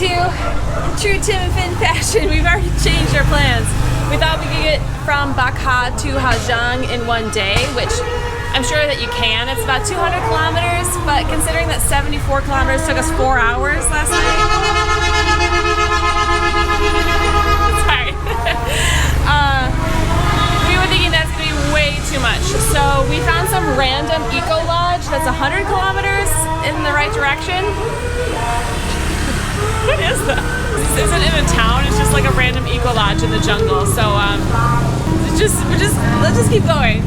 to, in true Tim and Finn fashion, we've already changed our plans. We thought we could get from Ha to Ha Giang in one day, which I'm sure that you can. It's about 200 kilometers, but considering that 74 kilometers took us 4 hours last night. Sorry. We were thinking that's gonna be way too much. So we found some random ecolodge that's 100 kilometers in the right direction. What is that? This isn't in a town, it's just like a random ecolodge in the jungle. So let's just keep going.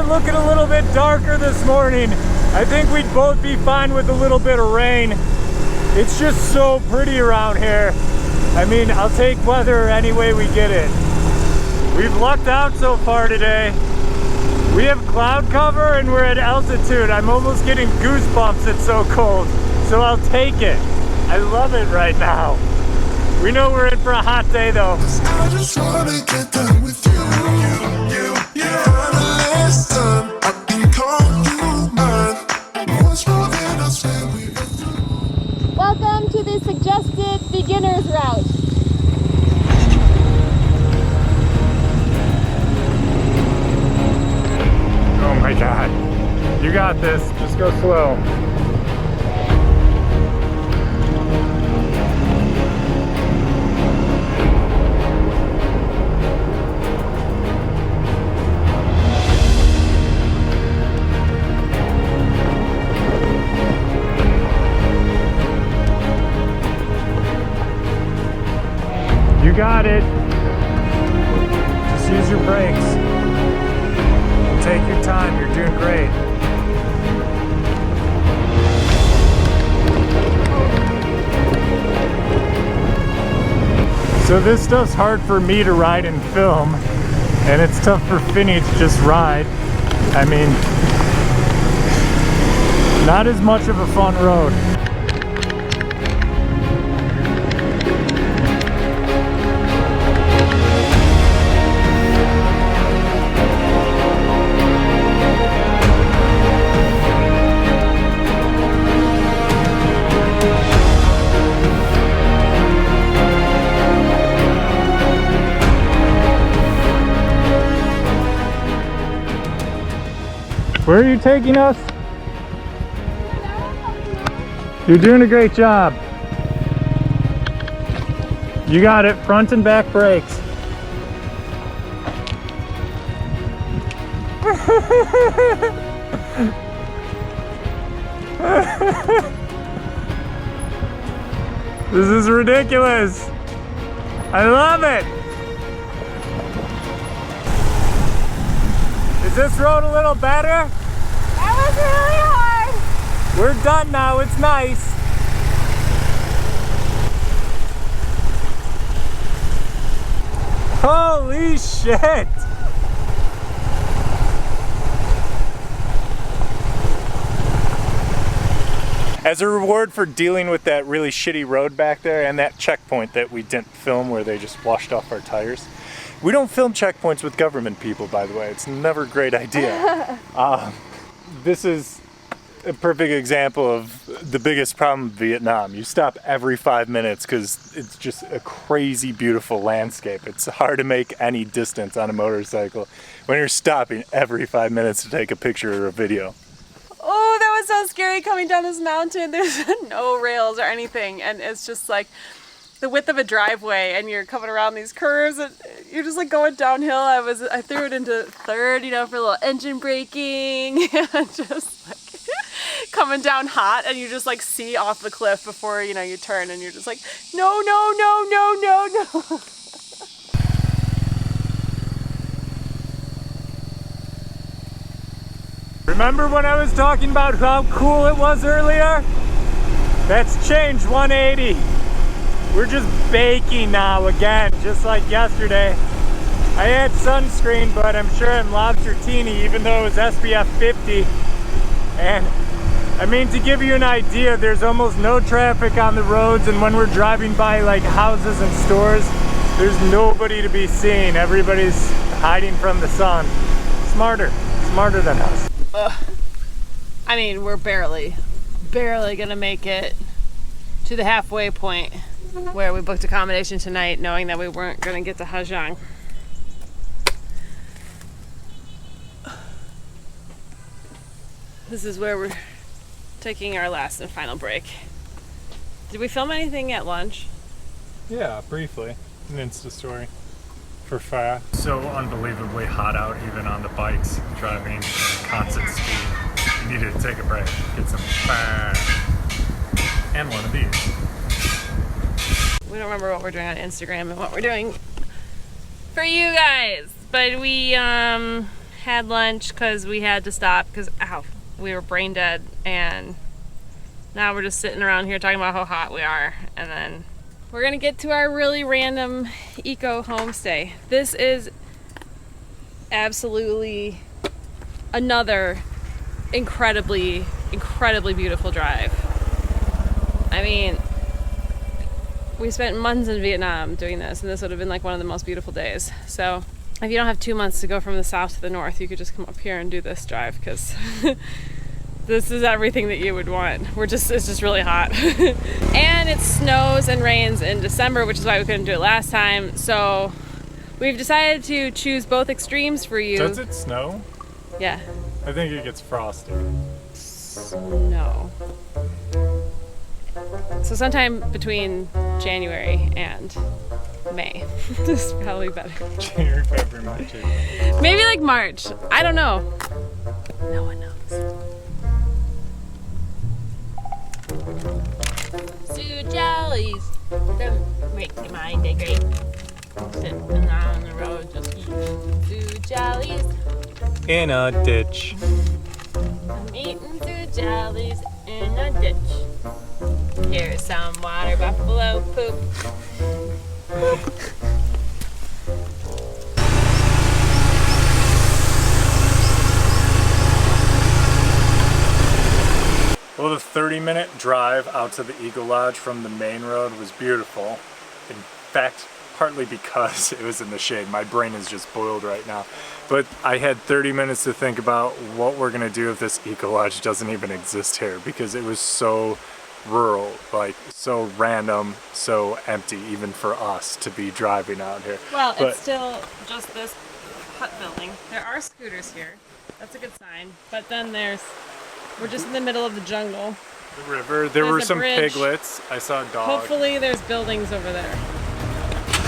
Looking a little bit darker this morning. I think we'd both be fine with a little bit of rain. It's just so pretty around here. I mean, I'll take weather any way we get it. We've lucked out so far today. We have cloud cover and we're at altitude. I'm almost getting goosebumps, it's so cold. So I'll take it. I love it right now. We know we're in for a hot day though. I just wanna get done with you. Welcome to the suggested beginner's route. Oh my God. You got this. Just go slow. You got it. Just use your brakes. Take your time. You're doing great. So this stuff's hard for me to ride and film, and it's tough for Finny to just ride. I mean, not as much of a fun road. Where are you taking us? You're doing a great job. You got it, front and back brakes. This is ridiculous. I love it. Is this road a little better? That was really hard. We're done now, it's nice. Holy shit! As a reward for dealing with that really shitty road back there and that checkpoint that we didn't film where they just washed off our tires. We don't film checkpoints with government people, by the way. It's never a great idea. This is a perfect example of the biggest problem in Vietnam. You stop every 5 minutes because it's just a crazy, beautiful landscape. It's hard to make any distance on a motorcycle when you're stopping every 5 minutes to take a picture or a video. Oh, that was so scary coming down this mountain. There's no rails or anything, and it's just like the width of a driveway, and you're coming around these curves, and you're just like going downhill. I threw it into third, you know, for a little engine braking, and just like coming down hot, and you just like see off the cliff before, you know, you turn, and you're just like, no, no, no, no, no, no. Remember when I was talking about how cool it was earlier? That's changed 180. We're just baking now again, just like yesterday. I had sunscreen, but I'm sure I'm lobster-teeny, even though it was SPF 50. And I mean, to give you an idea, there's almost no traffic on the roads, and when we're driving by like houses and stores, there's nobody to be seen. Everybody's hiding from the sun. Smarter than us. I mean, we're barely gonna make it to the halfway point where we booked accommodation tonight, knowing that we weren't gonna get to Ha Giang. This is where we're taking our last and final break. Did we film anything at lunch? Yeah, briefly. An Insta story for Fa. So unbelievably hot out, even on the bikes, driving at constant speed. You needed to take a break, get some Fa. And one of these. We don't remember what we're doing on Instagram and what we're doing for you guys, but we had lunch because we had to stop because we were brain dead, and now we're just sitting around here talking about how hot we are, and then we're gonna get to our really random eco homestay. This is absolutely another incredibly beautiful drive. I mean, we spent months in Vietnam doing this, and this would have been like one of the most beautiful days. So if you don't have 2 months to go from the south to the north, you could just come up here and do this drive, because this is everything that you would want. It's just really hot. And it snows and rains in December, which is why we couldn't do it last time. So we've decided to choose both extremes for you. Does it snow? Yeah. I think it gets frosty. Snow. So sometime between January and May. This is probably better. January, February, March, April. Maybe like March. I don't know. No one knows. Sue Jellies. Don't make your mind a great. Sitting on the road just eating Sue Jellies. In a ditch. I'm eating Sue Jellies in a ditch. Here's some water buffalo poop. Well, the 30-minute drive out to the ecolodge from the main road was beautiful. In fact, partly because it was in the shade. My brain is just boiled right now. But I had 30 minutes to think about what we're gonna do if this ecolodge doesn't even exist here, because it was so rural, like so random, so empty, even for us to be driving out here. Well, but it's still just this hut building. There are scooters here. That's a good sign. But then we're just in the middle of the jungle. the river, there There's were a some bridge. piglets. I saw a dog. Hopefully there's buildings over there.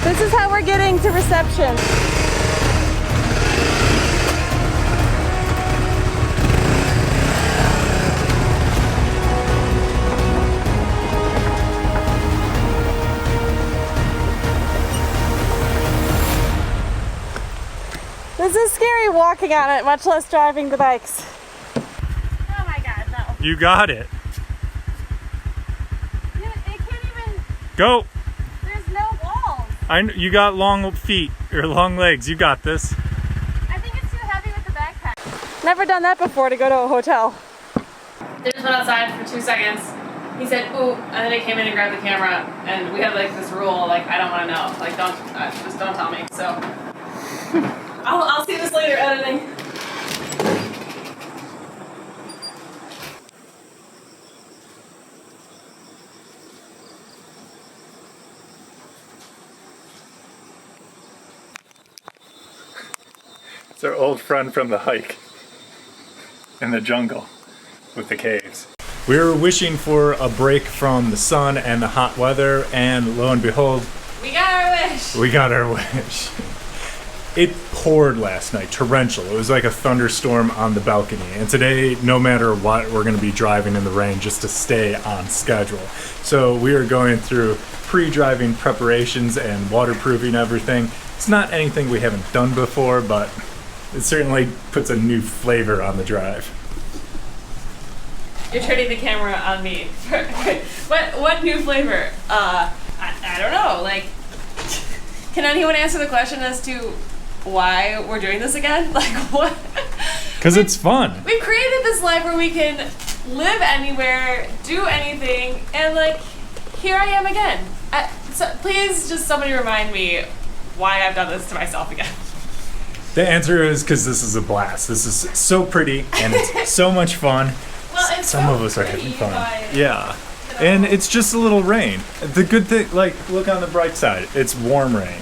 This is how we're getting to reception. This is scary walking on it, much less driving the bikes. Oh my god, no. You got it. It can't even, Go. there's no walls. You got long feet, or long legs. You got this. I think it's too heavy with the backpack. Never done that before, to go to a hotel. They just went outside for 2 seconds. He said, ooh, and then he came in and grabbed the camera, and we had like this rule, like, I don't want to know. Like, just don't tell me, so. I'll see this later editing. It's our old friend from the hike in the jungle with the caves. We were wishing for a break from the sun and the hot weather, and lo and behold, We got our wish. we got our wish. It poured last night, torrential. It was like a thunderstorm on the balcony. And today, no matter what, we're going to be driving in the rain just to stay on schedule. So we are going through pre-driving preparations and waterproofing everything. It's not anything we haven't done before, but it certainly puts a new flavor on the drive. You're turning the camera on me. What new flavor? I don't know. Like, can anyone answer the question as to why we're doing this again. Like, what? Because it's fun. We've created this life where we can live anywhere, do anything, and like, here I am again. So please just somebody remind me why I've done this to myself again. The answer is because this is a blast. This is so pretty and it's so much fun. Well, it's Some so of us are pretty, having fun. but, Yeah. you know. And it's just a little rain. The good thing, like, look on the bright side. It's warm rain.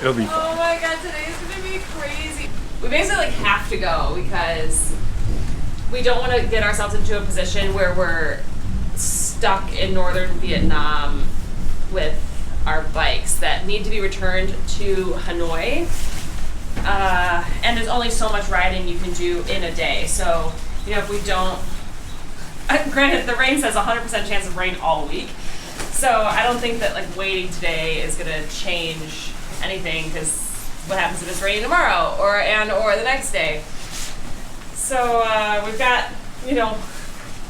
It'll be fun. Oh my god, today's gonna be crazy. We basically like have to go because we don't want to get ourselves into a position where we're stuck in northern Vietnam with our bikes that need to be returned to Hanoi. And there's only so much riding you can do in a day. So, you know, if we don't, granted, the rain says 100% chance of rain all week. So I don't think that like waiting today is gonna change anything, because what happens if it's raining tomorrow or the next day? So we've got, you know,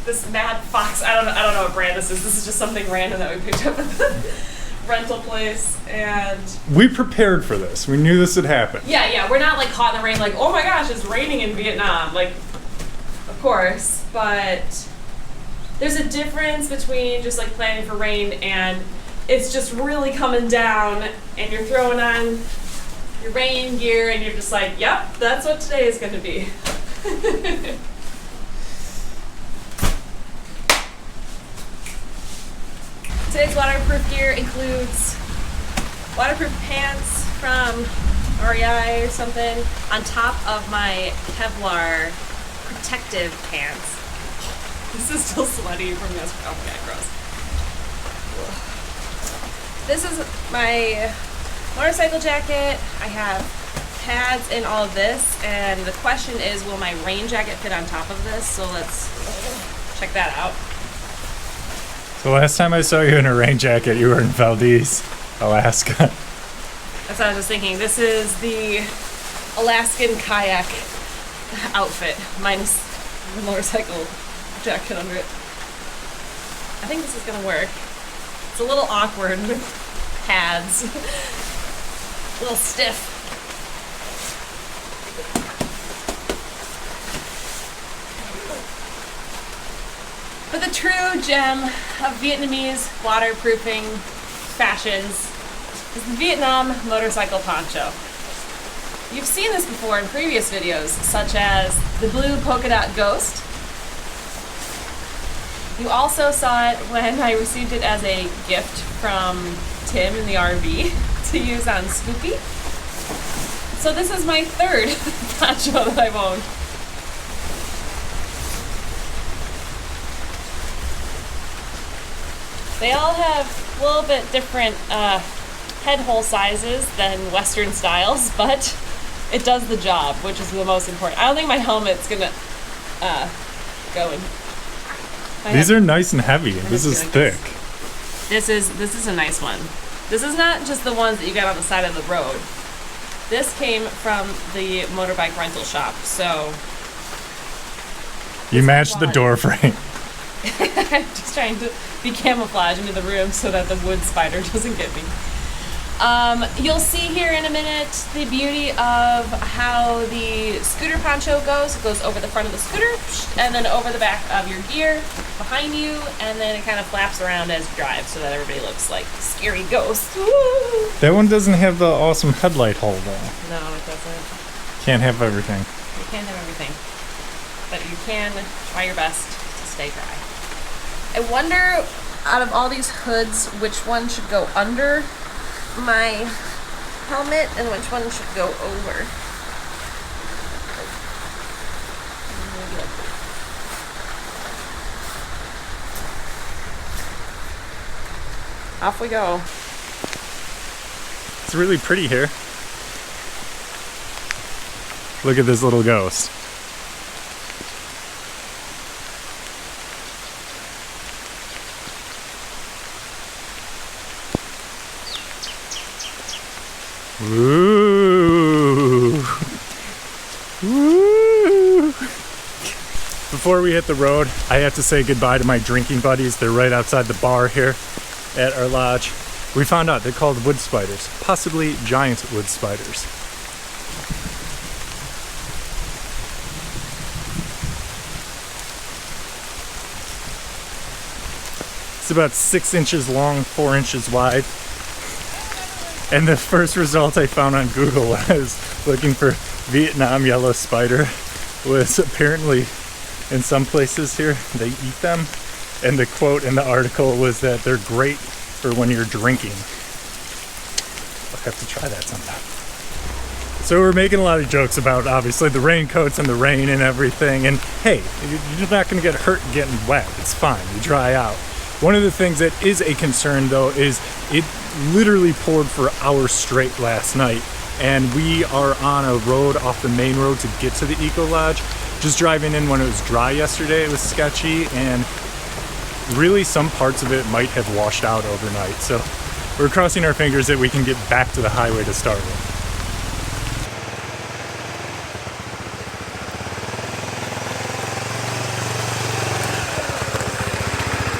this Mad Fox. I don't know what brand this is. This is just something random that we picked up at the rental place, and We prepared for this. We knew this would happen. yeah, we're not like caught in the rain like, oh my gosh, it's raining in Vietnam. Like, of course, but there's a difference between just like planning for rain and it's just really coming down and you're throwing on your rain gear and you're just like, yep, that's what today is going to be. Today's waterproof gear includes waterproof pants from REI or something on top of my Kevlar protective pants. This is still sweaty from yesterday. Oh my god, gross. This is my motorcycle jacket. I have pads in all of this, and the question is, will my rain jacket fit on top of this? So let's check that out. So last time I saw you in a rain jacket, you were in Valdez, Alaska. That's what I was just thinking. This is the Alaskan kayak outfit, minus the motorcycle jacket under it. I think this is gonna work. It's a little awkward with pads. A little stiff. But the true gem of Vietnamese waterproofing fashions is the Vietnam motorcycle poncho. You've seen this before in previous videos, such as the blue polka dot ghost. You also saw it when I received it as a gift from Tim in the RV to use on Scoopy. So this is my third poncho that I've owned. They all have a little bit different head hole sizes than Western styles, but it does the job, which is the most important. I don't think my helmet's gonna go in. These are nice and heavy. This is thick. This is a nice one. This is not just the ones that you get on the side of the road. This came from the motorbike rental shop, so You matched the door frame. I'm just trying to be camouflage into the room so that the wood spider doesn't get me. You'll see here in a minute the beauty of how the scooter poncho goes. It goes over the front of the scooter and then over the back of your gear behind you, and then it kind of flaps around as you drive so that everybody looks like scary ghosts. Woo! That one doesn't have the awesome headlight hole though. No, it doesn't. Can't have everything. You can't have everything, but you can try your best to stay dry. I wonder, out of all these hoods, which one should go under my helmet and which one should go over. Off we go. It's really pretty here. Look at this little ghost. Ooh. Woo. Before we hit the road, I have to say goodbye to my drinking buddies. They're right outside the bar here at our lodge. We found out they're called wood spiders, possibly giant wood spiders. It's about 6 inches long, 4 inches wide. And the first result I found on Google when I was looking for Vietnam yellow spider was apparently in some places here they eat them. And the quote in the article was that they're great for when you're drinking. I'll have to try that sometime. So we're making a lot of jokes about obviously the raincoats and the rain and everything. And hey, you're not gonna get hurt getting wet. It's fine, you dry out. One of the things that is a concern though is it literally poured for hours straight last night, and we are on a road off the main road to get to the eco lodge. Just driving in when it was dry yesterday, it was sketchy, and really some parts of it might have washed out overnight. So we're crossing our fingers that we can get back to the highway to start with.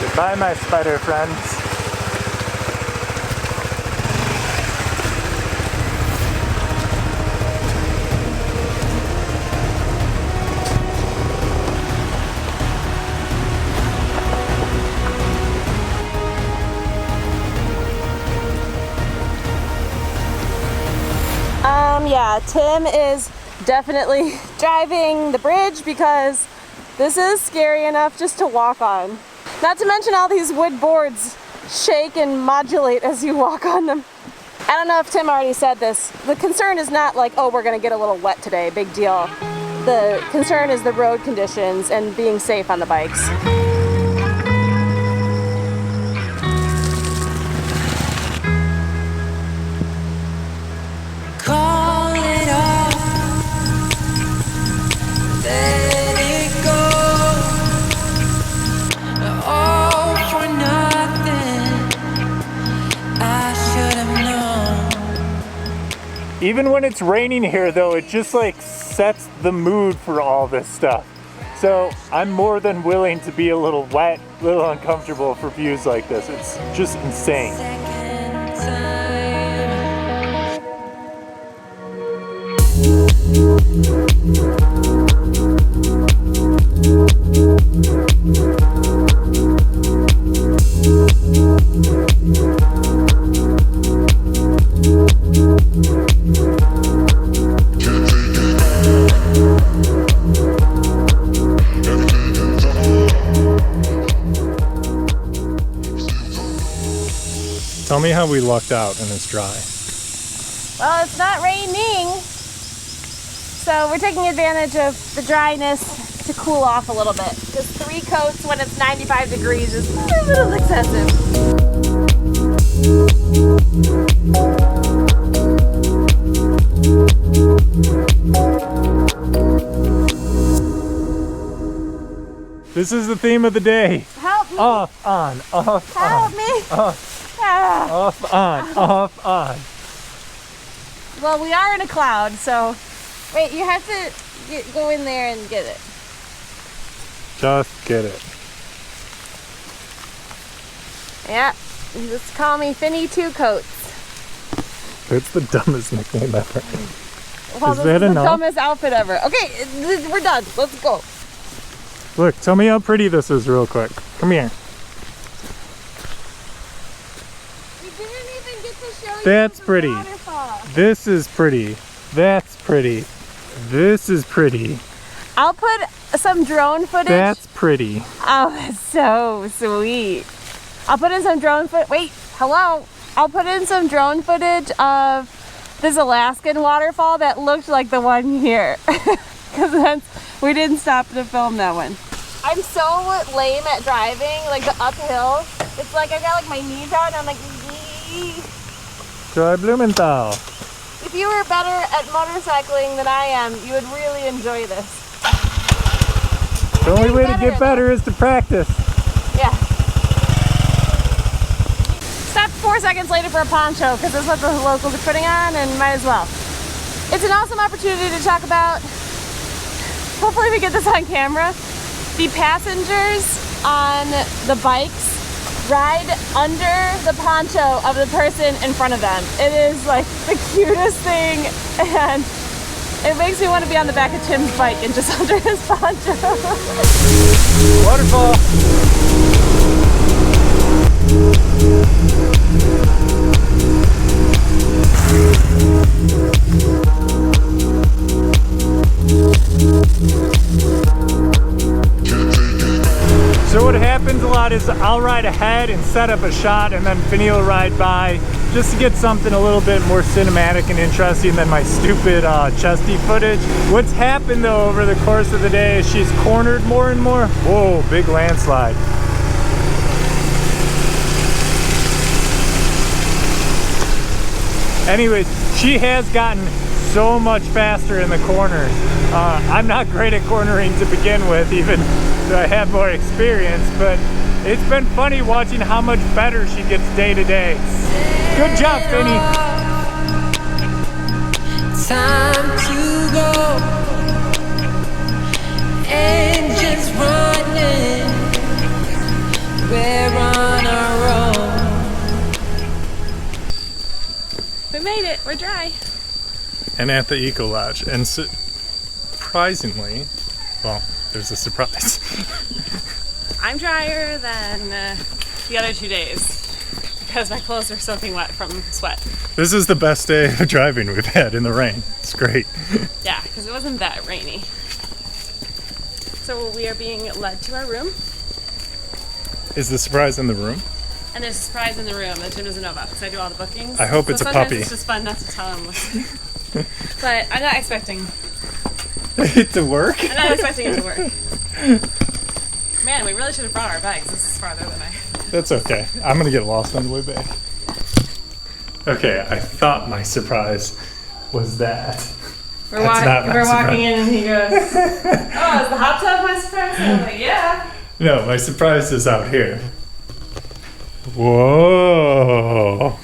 Goodbye, my spider friends. Yeah, Tim is definitely driving the bridge because this is scary enough just to walk on. Not to mention all these wood boards shake and modulate as you walk on them. I don't know if Tim already said this. The concern is not like, oh, we're gonna get a little wet today, big deal. The concern is the road conditions and being safe on the bikes. Even when it's raining here though, it just like sets the mood for all this stuff. So I'm more than willing to be a little wet, a little uncomfortable for views like this. It's just insane. Tell me how we lucked out and it's dry. Well, it's not raining, so we're taking advantage of the dryness to cool off a little bit. Because 3 coats when it's 95 degrees is a little excessive. This is the theme of the day. Help me! Off, on, off, Help on. me! Off, Ah. off, on, off, on. Well, we are in a cloud, so... Wait, you have to go in there and get it. Just get it. Yeah, just call me Finny Two Coats. That's the dumbest nickname ever. Well, Is this that is enough? the dumbest outfit ever. Okay, we're done. Let's go. Look, tell me how pretty this is real quick. Come here. We didn't even get to show you That's the pretty. waterfall. This is pretty. That's pretty. This is pretty. I'll put some drone footage. That's pretty. Oh, that's so sweet. I'll put in some drone footage. Wait, hello. I'll put in some drone footage of this Alaskan waterfall that looked like the one here. Because we didn't stop to film that one. I'm so lame at driving, like the uphill. It's like I got like my knees out and I'm like, ee. Try Blumenthal. If you were better at motorcycling than I am, you would really enjoy this. The only way to better. get better is to practice. Yeah. Stopped 4 seconds later for a poncho because that's what the locals are putting on and might as well. It's an awesome opportunity to talk about, hopefully we get this on camera, the passengers on the bikes ride under the poncho of the person in front of them. It is like the cutest thing, and it makes me want to be on the back of Tim's bike and just under his poncho. Waterfall. So what happens a lot is I'll ride ahead and set up a shot, and then Finney will ride by just to get something a little bit more cinematic and interesting than my stupid chesty footage. What's happened though over the course of the day is she's cornered more and more. Whoa, big landslide. Anyways, she has gotten so much faster in the corners. I'm not great at cornering to begin with, even though I have more experience, but it's been funny watching how much better she gets day to day. Good job, Finney. Time to go. Engines running. We're on our own. We made it, we're dry. And at the ecolodge, and surprisingly, well, there's a surprise. I'm drier than the other 2 days because my clothes are soaking wet from sweat. This is the best day of driving we've had in the rain. It's great. Yeah, because it wasn't that rainy. So we are being led to our room, Is the surprise in the room? and there's a surprise in the room that Jim doesn't know about because I do all the bookings. I hope it's a sometimes puppy. It's just fun not to tell him. But I'm not expecting It to work? I'm not expecting it to work. Man, we really should have brought our bags. This is farther than I. That's okay. I'm gonna get lost on the way back. Okay, I thought my surprise was that. We're, That's not my we're surprise. walking in and he goes, "Oh, is the hot tub my surprise?" And I'm like, "Yeah." No, my surprise is out here. Whoa.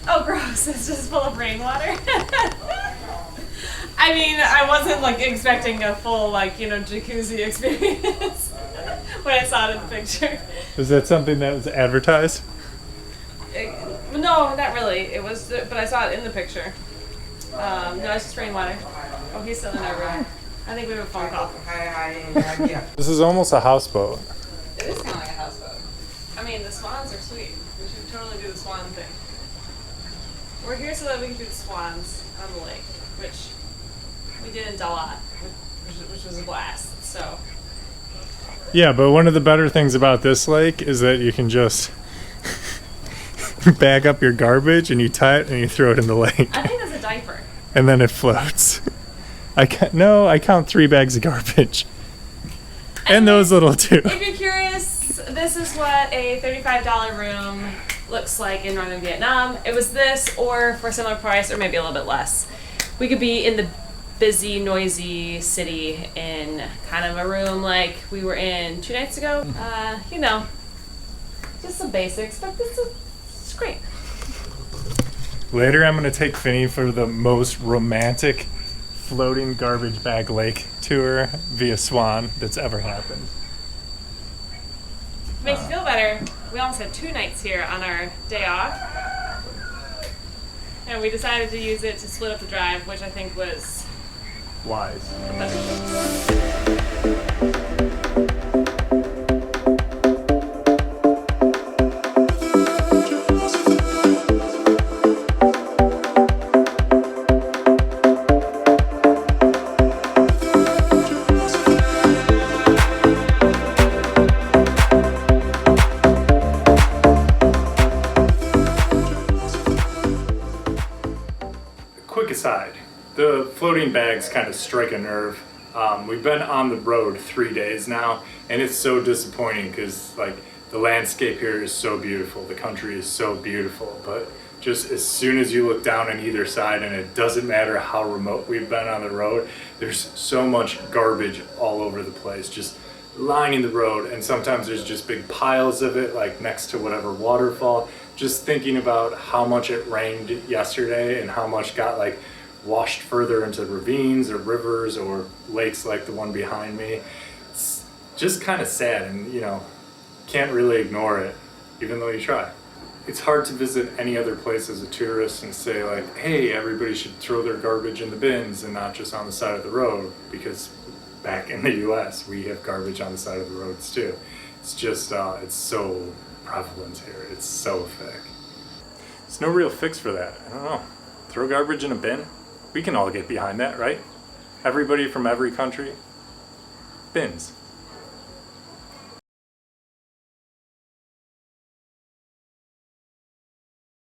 Oh, gross! It's just full of rainwater. I mean, I wasn't like expecting a full jacuzzi experience when I saw it in the picture. Was that something that was advertised? No, not really. It was, but I saw it in the picture. No, it's just rainwater. Oh, he's still in our room. I think we have a phone call. This is almost a houseboat. It is kind of like a houseboat. I mean, the swans are sweet. We should totally do the swan thing. We're here so that we can do the swans on the lake, which we did in Dalat, which was a blast. So. Yeah, but one of the better things about this lake is that you can just bag up your garbage and you tie it and you throw it in the lake. I think that's a diaper. And then it floats. I count 3 bags of garbage. And those little two. If you're curious, this is what a $35 room looks like in northern Vietnam. It was this, or for a similar price, or maybe a little bit less. We could be in the busy, noisy city in kind of a room like we were in 2 nights ago. Just some basics, but it's great. Later I'm going to take Finney for the most romantic floating garbage bag lake tour via Swan that's ever happened. Makes you feel better. We almost had 2 nights here on our day off. And we decided to use it to split up the drive, which I think was Wise. a better choice. Quick aside, the floating bags kind of strike a nerve. We've been on the road 3 days now, and it's so disappointing because the landscape here is so beautiful, the country is so beautiful, but just as soon as you look down on either side, and it doesn't matter how remote we've been on the road, there's so much garbage all over the place, just lining the road, and sometimes there's just big piles of it, like next to whatever waterfall. Just thinking about how much it rained yesterday and how much got washed further into ravines or rivers or lakes like the one behind me. It's just kind of sad, and you know, can't really ignore it, even though you try. It's hard to visit any other place as a tourist and say like, hey, everybody should throw their garbage in the bins and not just on the side of the road, because back in the US, we have garbage on the side of the roads too. It's just, it's so prevalent here. It's so thick. There's no real fix for that. I don't know. Throw garbage in a bin? We can all get behind that, right? Everybody from every country? Bins.